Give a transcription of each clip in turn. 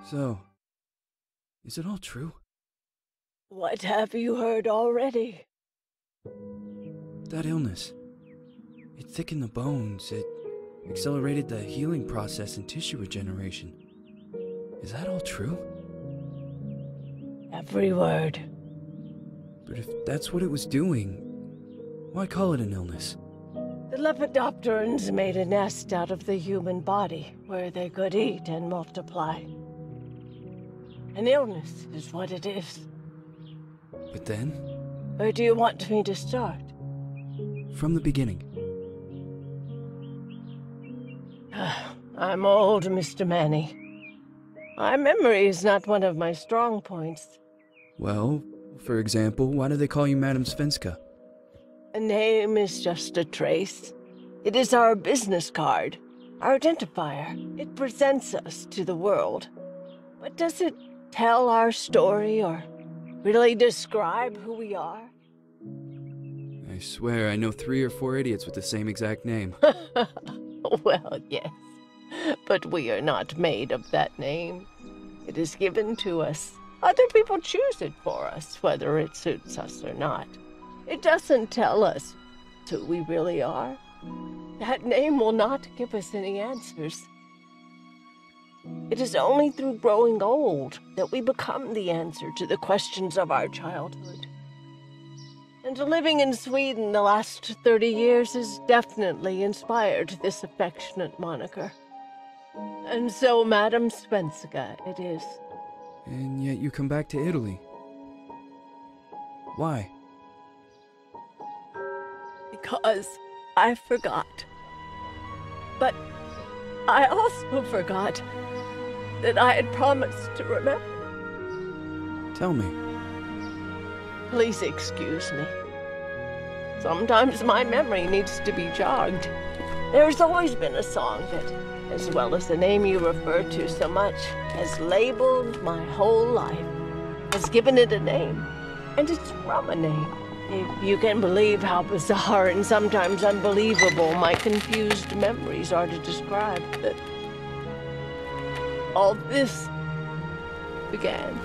So, is it all true? What have you heard already? That illness. It thickened the bones, it accelerated the healing process and tissue regeneration. Is that all true? Every word. But if that's what it was doing, why call it an illness? The Lepidopterans made a nest out of the human body where they could eat and multiply. An illness is what it is. But then, Where do you want me to start? from the beginning. I'm old, Mr. Manny. My memory is not one of my strong points. Well, for example, why do they call you Madame Svenska? A name is just a trace. It is our business card, our identifier. It presents us to the world. But does it tell our story or really describe who we are? I swear I know 3 or 4 idiots with the same exact name. Well, yes. But we are not made of that name. It is given to us. Other people choose it for us, whether it suits us or not. It doesn't tell us who we really are. That name will not give us any answers. It is only through growing old that we become the answer to the questions of our childhood. And living in Sweden the last 30 years has definitely inspired this affectionate moniker. And so, Madame Svenska it is. And yet you come back to Italy. Why? Because I forgot. But I also forgot that I had promised to remember. Tell me. Please excuse me. Sometimes my memory needs to be jogged. There's always been a song that, as well as the name you refer to so much, has labeled my whole life, has given it a name, and it's from a name. If you can believe how bizarre and sometimes unbelievable my confused memories are to describe that all this began.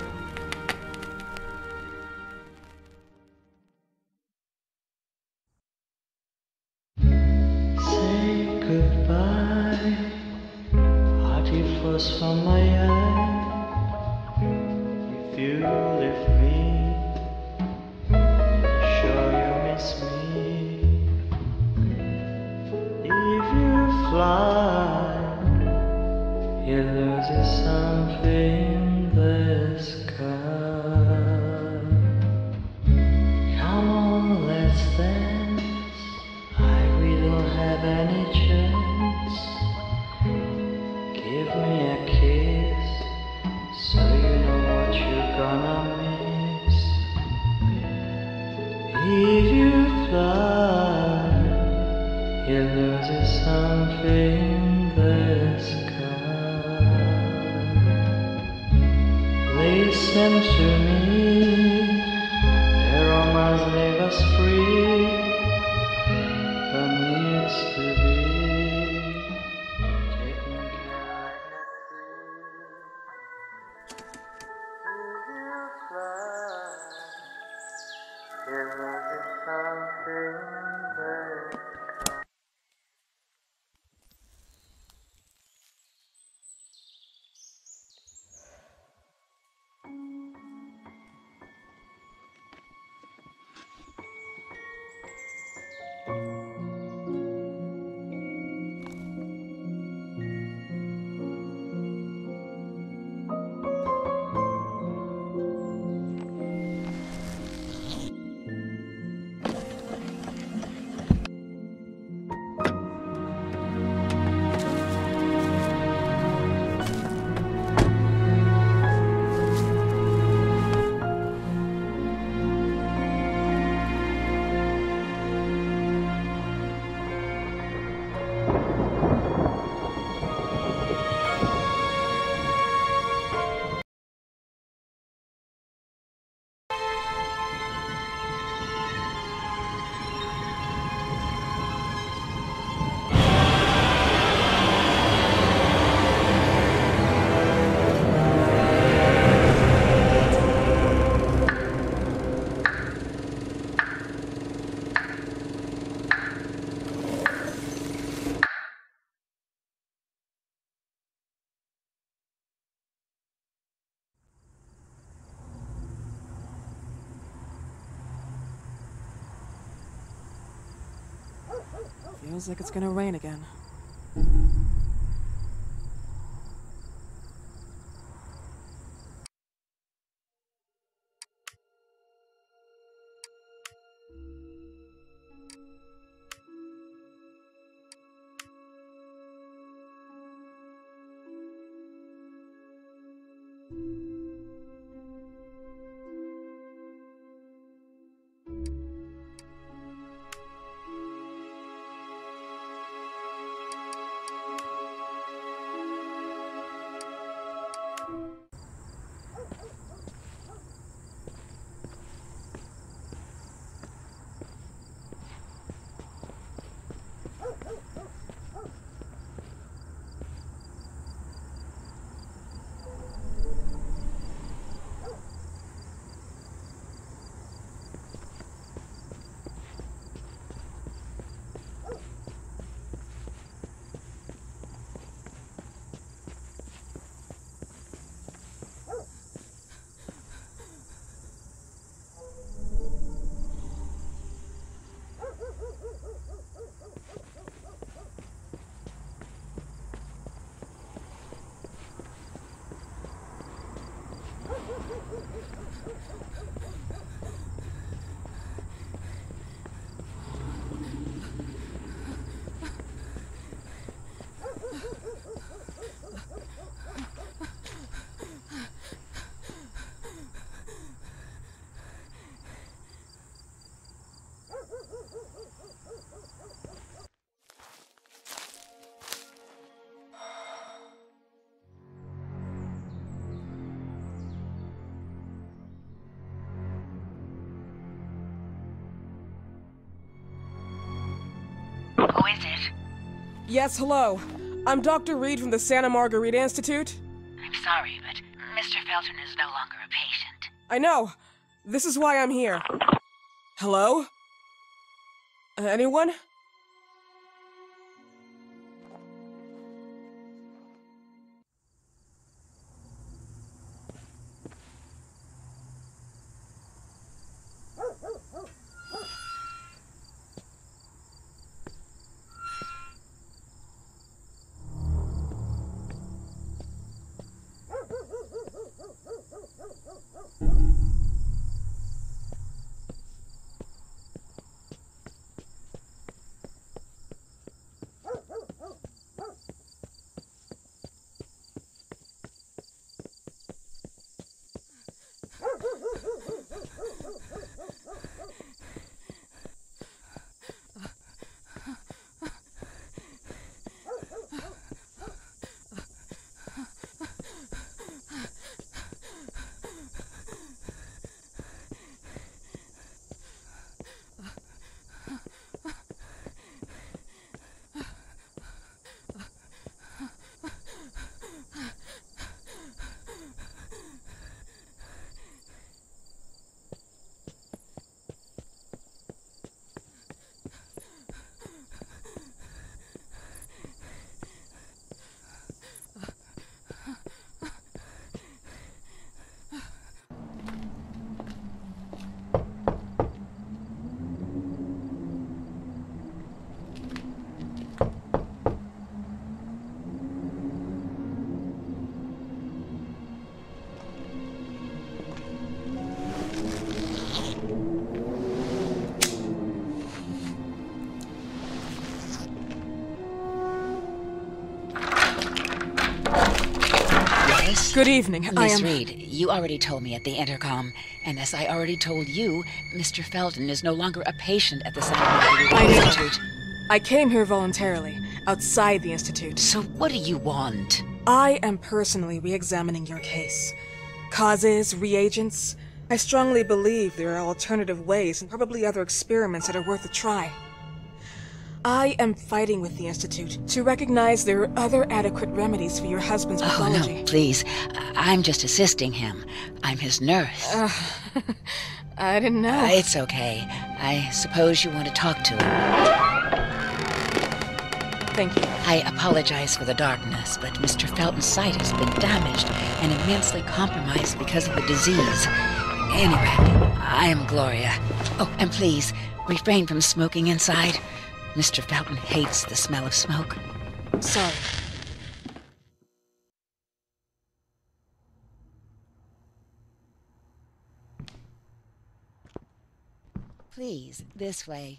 Say goodbye, hearty frost from my eye. If you leave me, sure you miss me. If you fly, you lose something in the sky. Come on, let's dance. We don't have any chance. Give me a kiss, so you know what you're gonna miss. If you fly, you lose something in the sky. Listen to me, the romance leave us free. There needs to be taking care of Feels like it's gonna rain again. Who is it? Yes, hello. I'm Dr. Reed from the Santa Margarita Institute. I'm sorry, but Mr. Felton is no longer a patient. I know. This is why I'm here. Hello? Anyone? Good evening. Miss Reed, you already told me at the intercom, and as I already told you, Mr. Felton is no longer a patient at the Santa Margarita Institute. I came here voluntarily, outside the Institute. So what do you want? I am personally re-examining your case. Causes, reagents. I strongly believe there are alternative ways and probably other experiments that are worth a try. I am fighting with the Institute to recognize there are other adequate remedies for your husband's pathology. Oh, no, please. I'm just assisting him. I'm his nurse. I didn't know. It's okay. I suppose you want to talk to him. Thank you. I apologize for the darkness, but Mr. Felton's sight has been damaged and immensely compromised because of the disease. Anyway, I am Gloria. Oh, and please, refrain from smoking inside. Mr. Felton hates the smell of smoke. Sorry. Please, this way.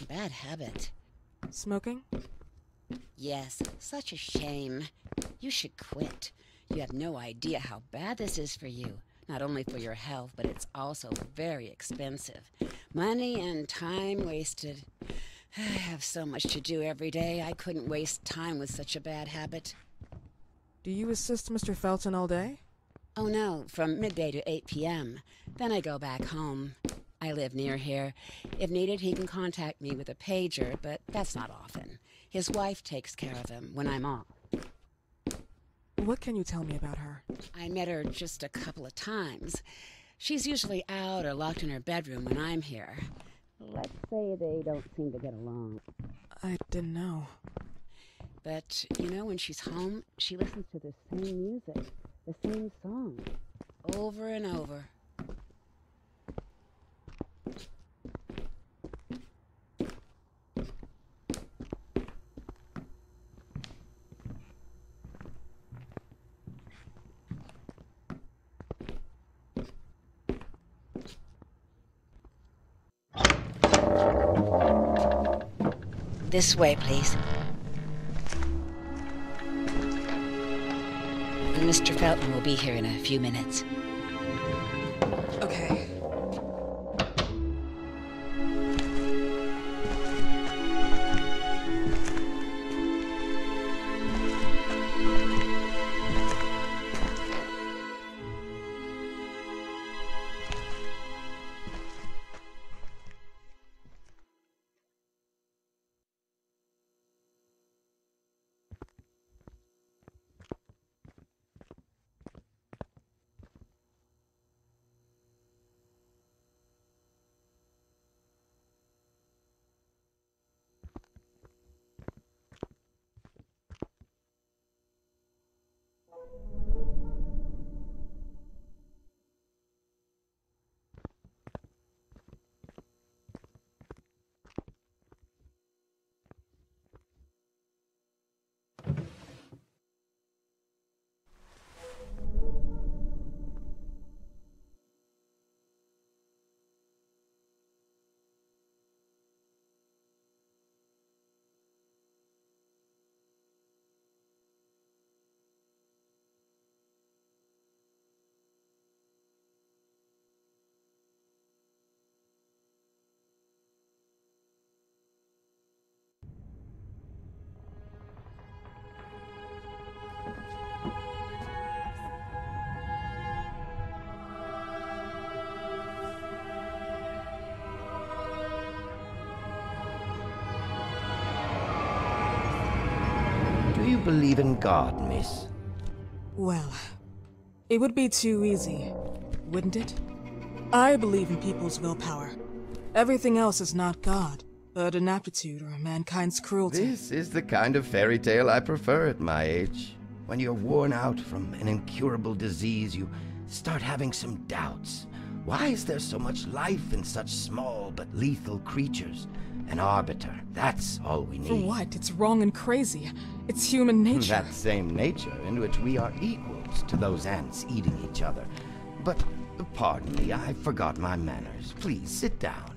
Bad habit. Smoking? Yes, such a shame. You should quit. You have no idea how bad this is for you. Not only for your health, but it's also very expensive. Money and time wasted. I have so much to do every day. I couldn't waste time with such a bad habit. Do you assist Mr. Felton all day? Oh no, from midday to 8 p.m. Then I go back home. I live near here. If needed, he can contact me with a pager, but that's not often. His wife takes care of him when I'm off. What can you tell me about her? I met her just a couple of times. She's usually out or locked in her bedroom when I'm here. Let's say they don't seem to get along. I didn't know. But, you know, when she's home, she listens to the same music, the same song, over and over. This way, please. Mr. Felton will be here in a few minutes. Okay. Do you believe in God, miss? Well, it would be too easy, wouldn't it? I believe in people's willpower. Everything else is not God, but an aptitude or mankind's cruelty. This is the kind of fairy tale I prefer at my age. When you're worn out from an incurable disease, you start having some doubts. Why is there so much life in such small but lethal creatures? An arbiter, that's all we need. For what? It's wrong and crazy. It's human nature. That same nature in which we are equals to those ants eating each other. But, pardon me, I forgot my manners. Please, sit down.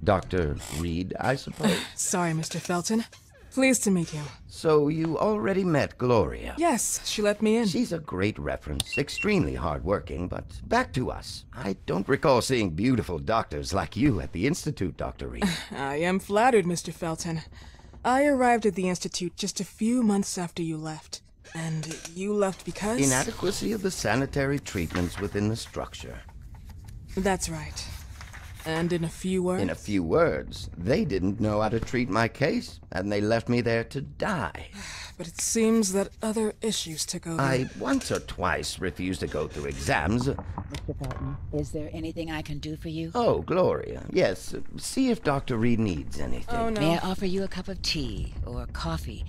Dr. Reed, I suppose? Sorry, Mr. Felton. Pleased to meet you. So you already met Gloria? Yes, she let me in. She's a great reference, extremely hardworking, but back to us. I don't recall seeing beautiful doctors like you at the Institute, Dr. Reed. I am flattered, Mr. Felton. I arrived at the Institute just a few months after you left. And you left because? Inadequacy of the sanitary treatments within the structure. That's right. And in a few words? In a few words, they didn't know how to treat my case, and they left me there to die. But it seems that other issues took over. I once or twice refused to go through exams. Mr. Felton, is there anything I can do for you? Oh, Gloria, yes. See if Dr. Reed needs anything. Oh, no. May I offer you a cup of tea or coffee?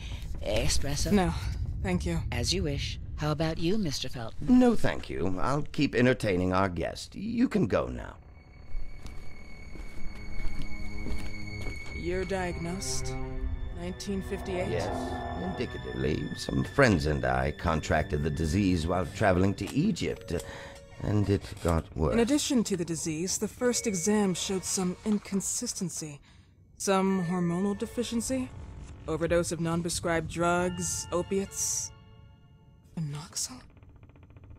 Espresso? No, thank you. As you wish. How about you, Mr. Felton? No, thank you. I'll keep entertaining our guest. You can go now. You're diagnosed? 1958? Yes, indicatively. Some friends and I contracted the disease while traveling to Egypt, and it got worse. In addition to the disease, the first exam showed some inconsistency. Some hormonal deficiency? Overdose of non-prescribed drugs, opiates? Phenoxyl?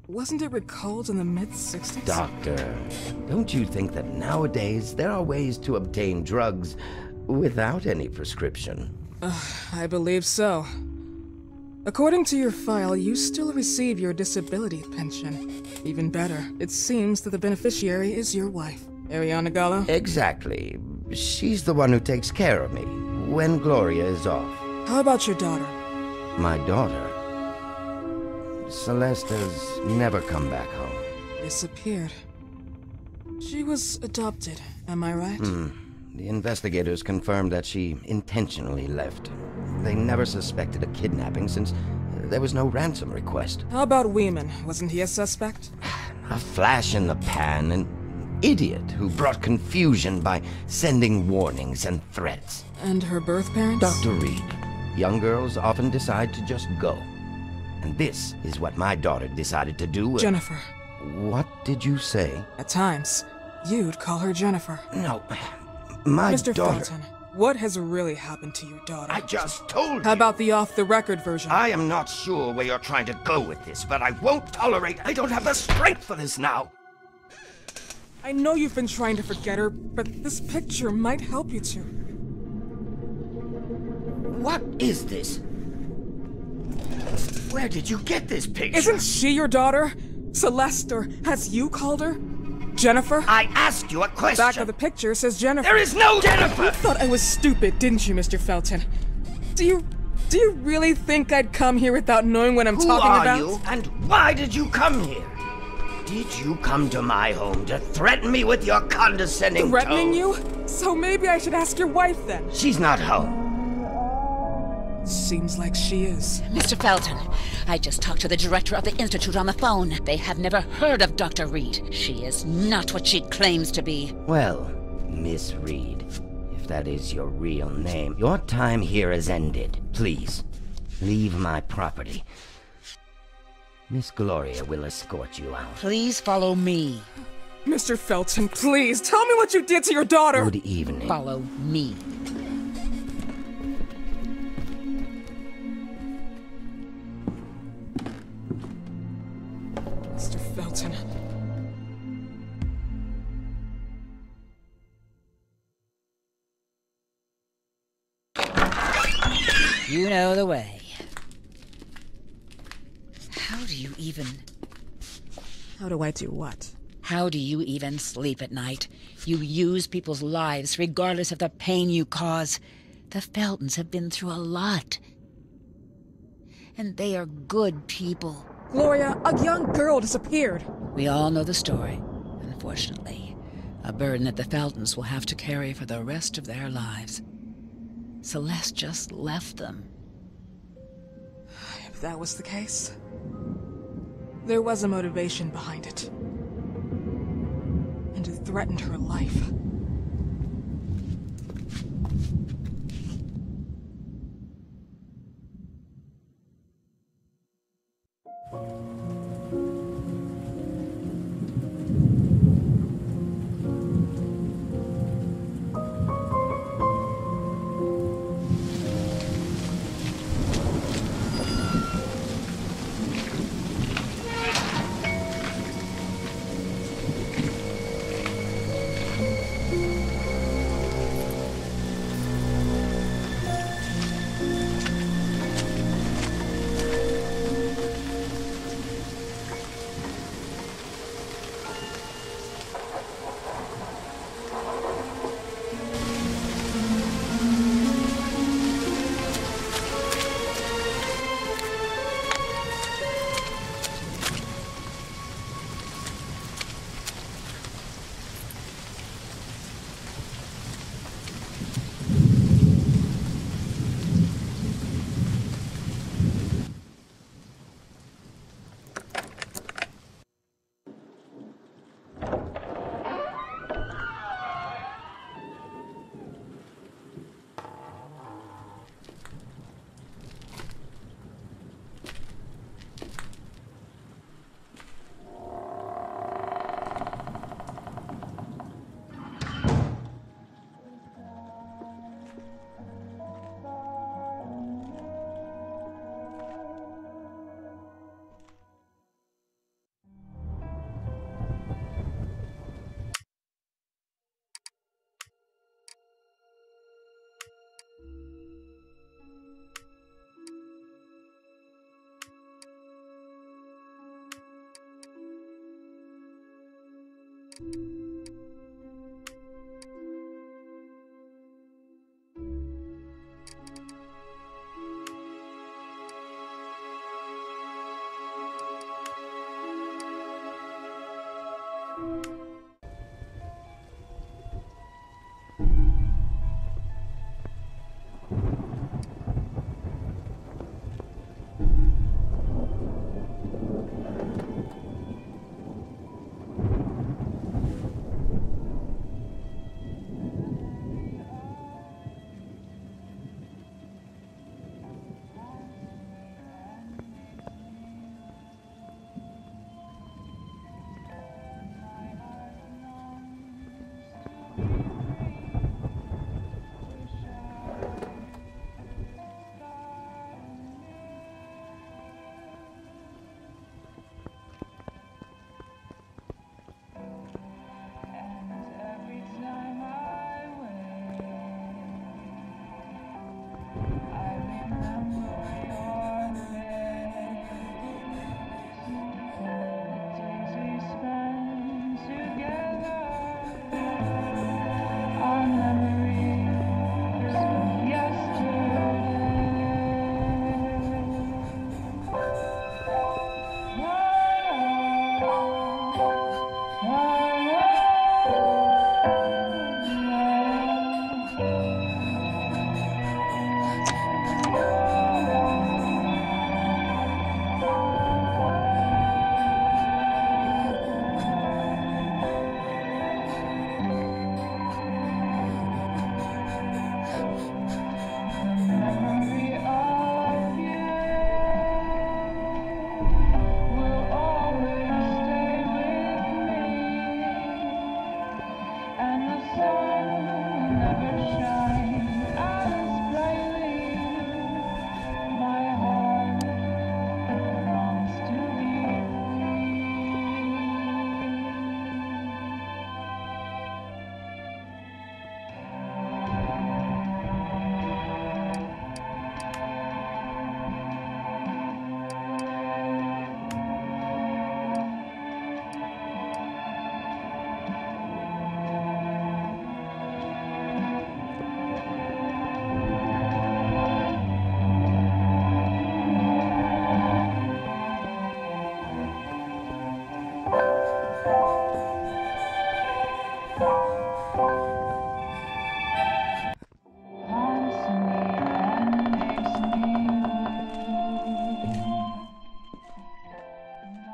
Wasn't it recalled in the mid-60s? Doctor, don't you think that nowadays there are ways to obtain drugs without any prescription? I believe so. According to your file, you still receive your disability pension. Even better, it seems that the beneficiary is your wife, Ariana Gallo. Exactly. She's the one who takes care of me when Gloria is off. How about your daughter? My daughter? Celeste has never come back home. Disappeared. She was adopted, am I right? The investigators confirmed that she intentionally left. They never suspected a kidnapping since there was no ransom request. How about Weeman? Wasn't he a suspect? A flash in the pan, an idiot who brought confusion by sending warnings and threats. And her birth parents? Dr. Reed, young girls often decide to just go. And this is what my daughter decided to do. Jennifer. What did you say? At times, you'd call her Jennifer. No, my Mr. daughter... Felton, what has really happened to your daughter? I just told you. How about the off-the-record version? I am not sure where you're trying to go with this, but I won't tolerate... I don't have the strength for this now. I know you've been trying to forget her, but this picture might help you to. What is this? Where did you get this picture? Isn't she your daughter? Celeste, or has you called her? Jennifer? I asked you a question. Back of the picture says Jennifer. There is no Jennifer! You thought I was stupid, didn't you, Mr. Felton? Do you really think I'd come here without knowing what I'm talking about? Who are you, and why did you come here? Did you come to my home to threaten me with your condescending Threatening tone? you? So maybe I should ask your wife then. She's not home. Seems like she is. Mr. Felton, I just talked to the director of the Institute on the phone. They have never heard of Dr. Reed. She is not what she claims to be. Well, Miss Reed, if that is your real name, your time here has ended. Please, leave my property. Miss Gloria will escort you out. Please follow me. Mr. Felton, please, tell me what you did to your daughter! Good evening. Follow me. Mr. Felton. You know the way. How do you even... How do I do what? How do you even sleep at night? You use people's lives regardless of the pain you cause. The Feltons have been through a lot. And they are good people. Gloria, a young girl disappeared. We all know the story, unfortunately. A burden that the Feltons will have to carry for the rest of their lives. Celeste just left them. If that was the case, there was a motivation behind it. And it threatened her life.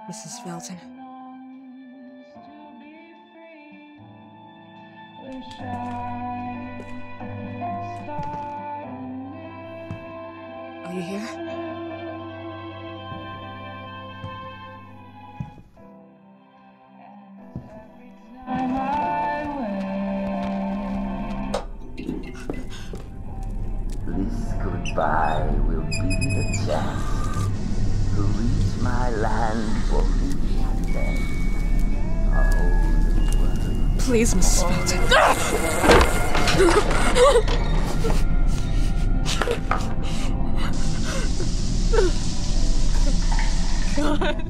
Mrs. Felton. Are you here? This goodbye will be the chance to reach my land for me and then the world. Please, Mrs. Felton. God.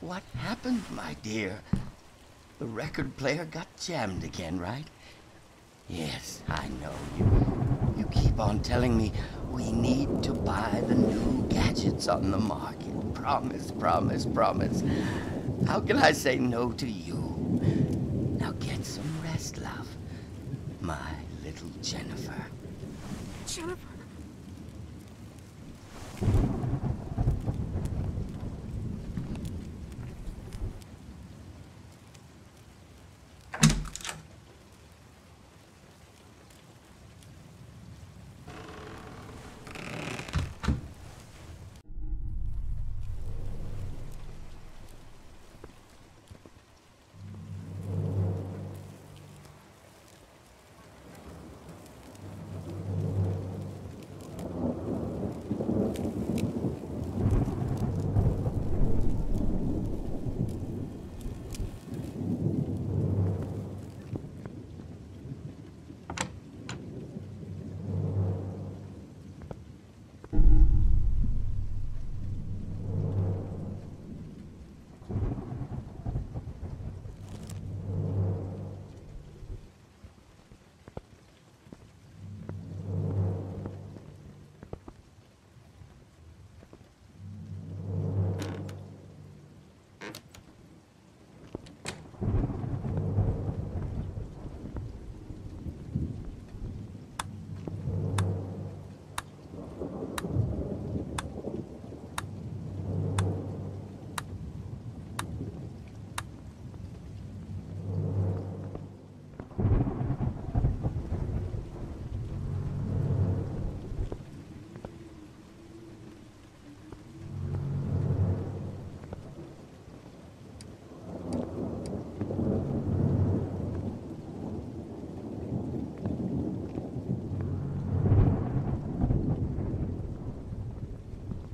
What happened, my dear? The record player got jammed again, right? Yes, I know you. You keep on telling me we need to buy the new gadgets on the market. Promise, promise, promise. How can I say no to you? Now get some rest, love. My little Jennifer. Jennifer.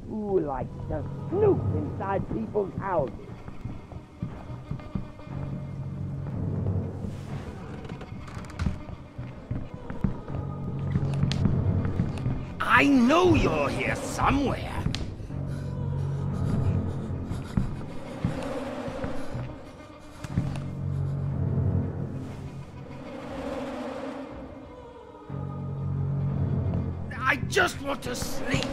Who likes to snoop inside people's houses? I know you're here somewhere. I just want to sleep.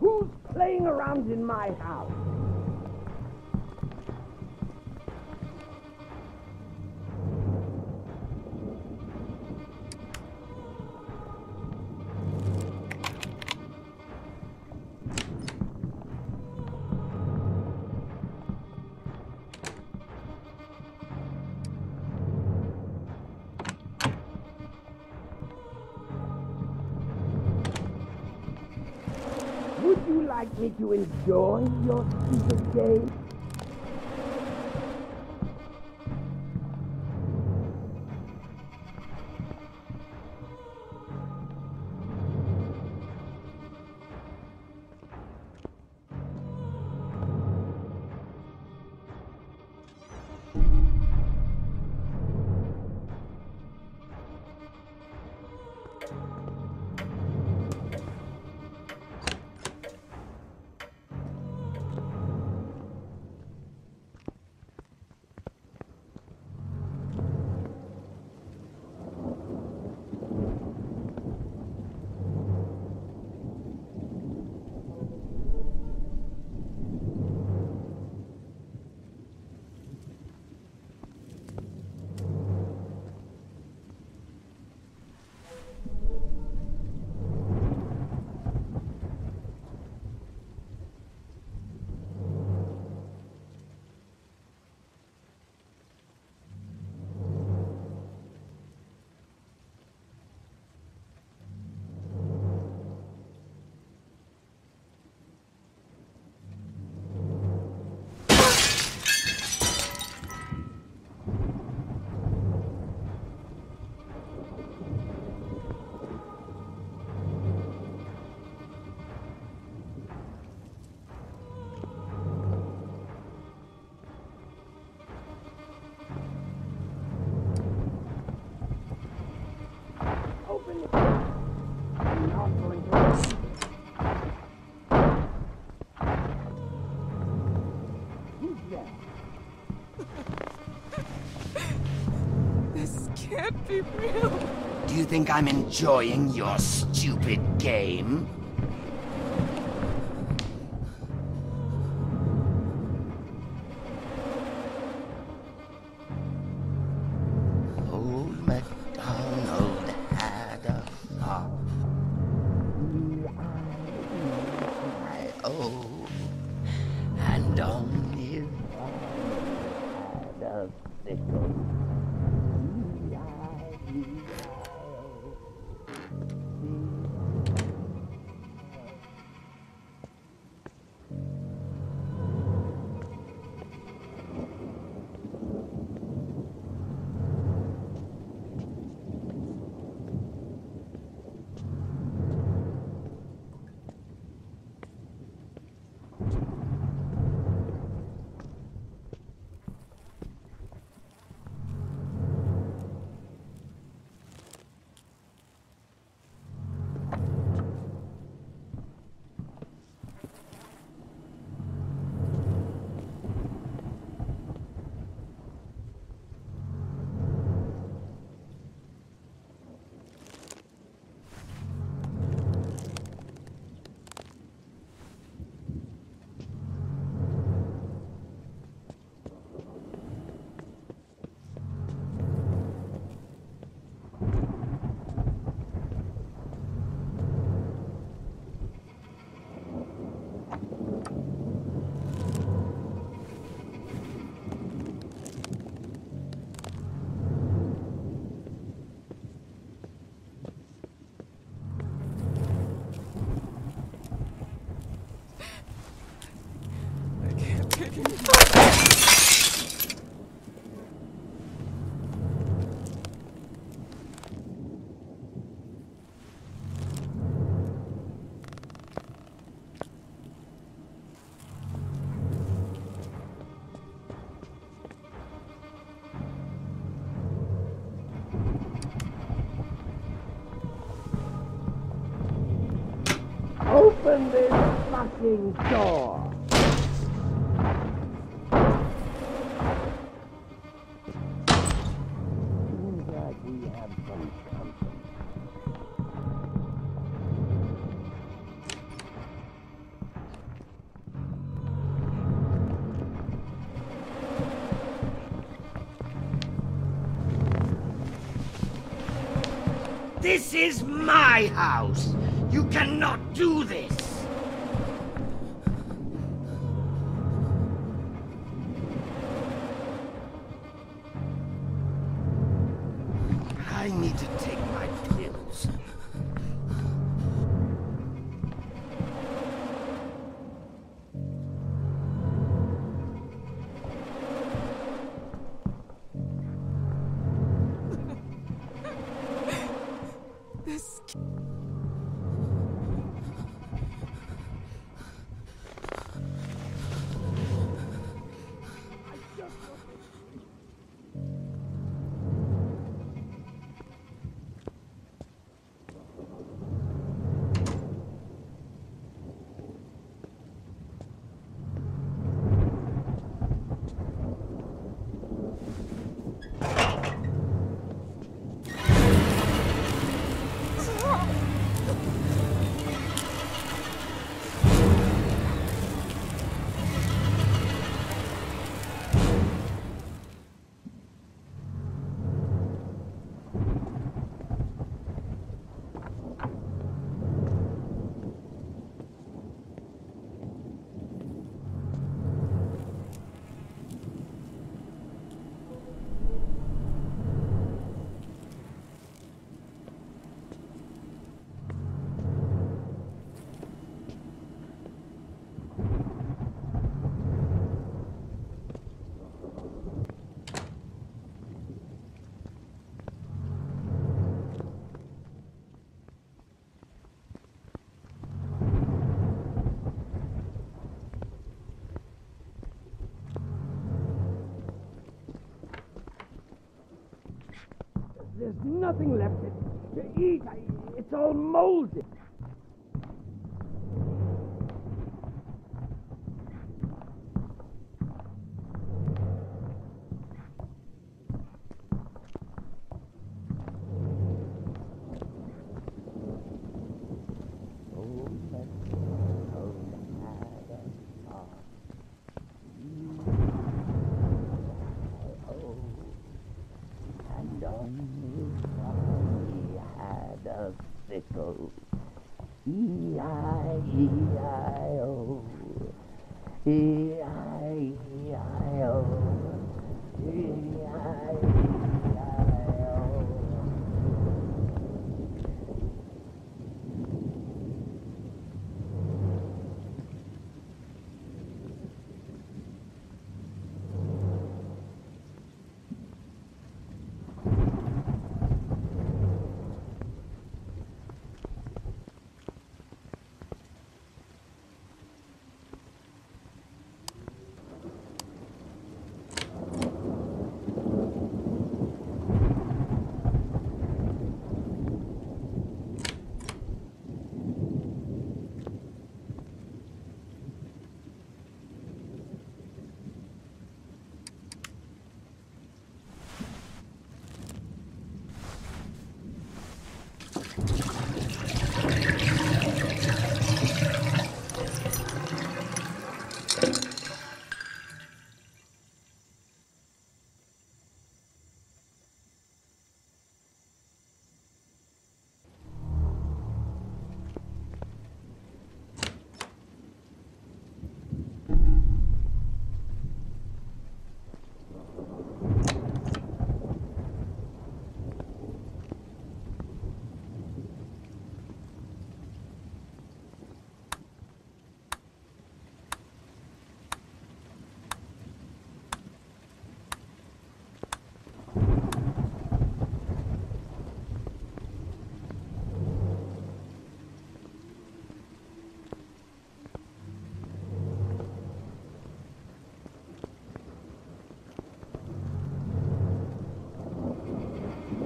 Who's playing around in my house? Would you like me to enjoy your stupid game? be real. Do you think I'm enjoying your stupid game? Old MacDonald had a farm. E-I-E-I-O. And on his farm had a sickle. Open this fucking door! Seems like we have some company. This is my house! You cannot do this! I need to take my pills. This... There's nothing left to eat. It's all molded. E-I-E-I-O. E-I-E-I-O. E-I-E-I-O.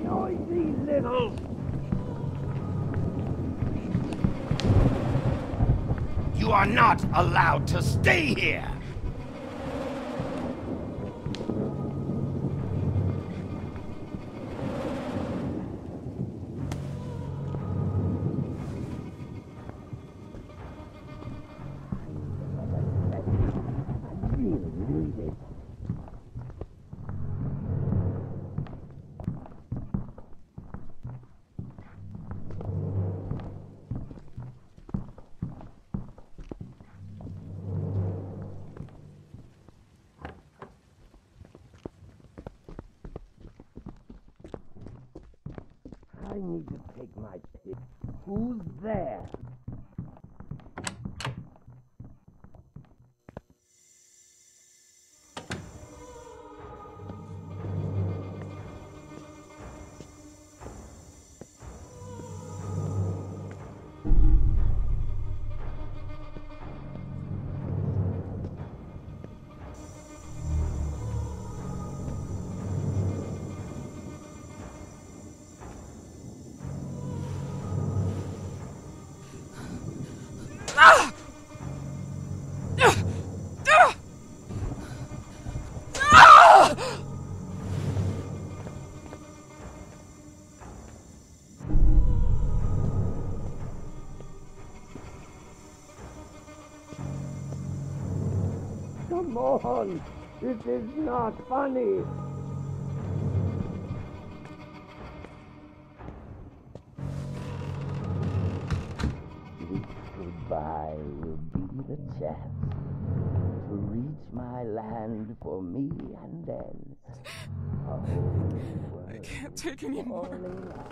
Noisy little... You are not allowed to stay here! I really need it. I need to take my pick. Who's there? Come on! This is not funny! This goodbye will be the chance to reach my land for me and then a whole world. I can't take anymore. Falling life.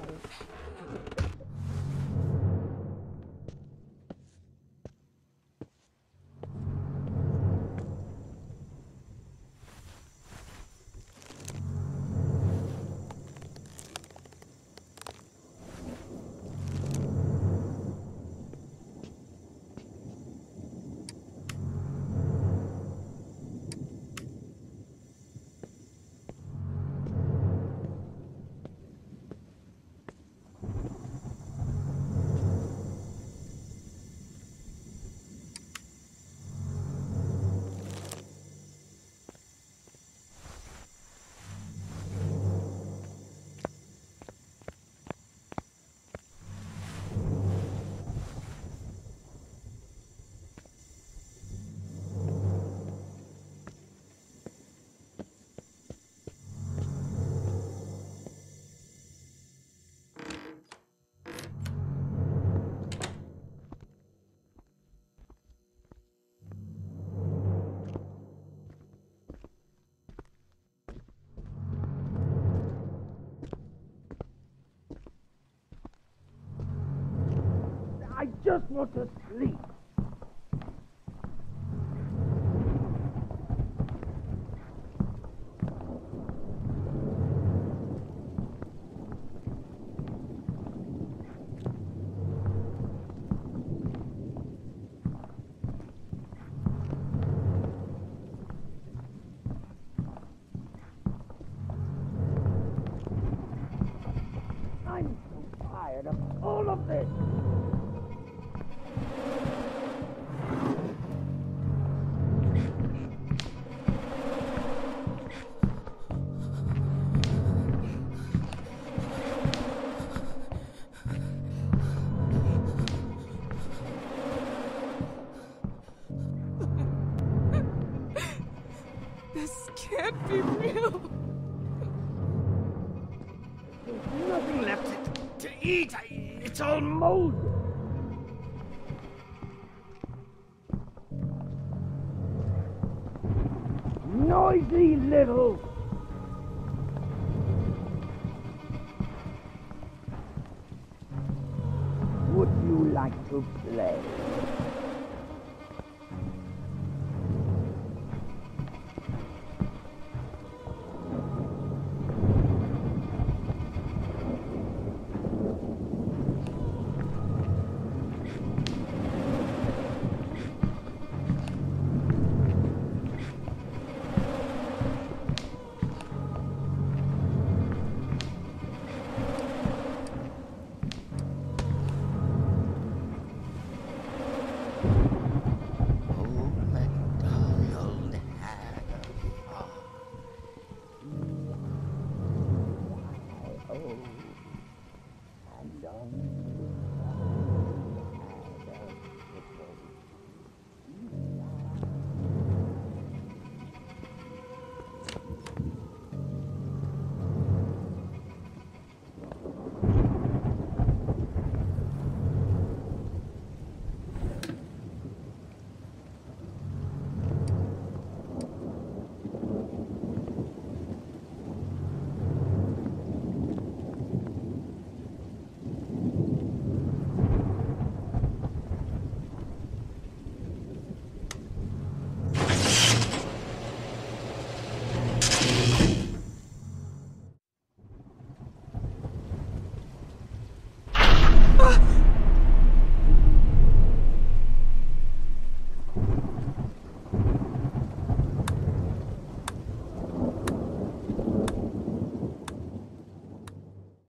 just want to sleep. I'm so tired of all of this. This can't be real. There's nothing left to eat. It's all molded. Noisy little. Would you like to play?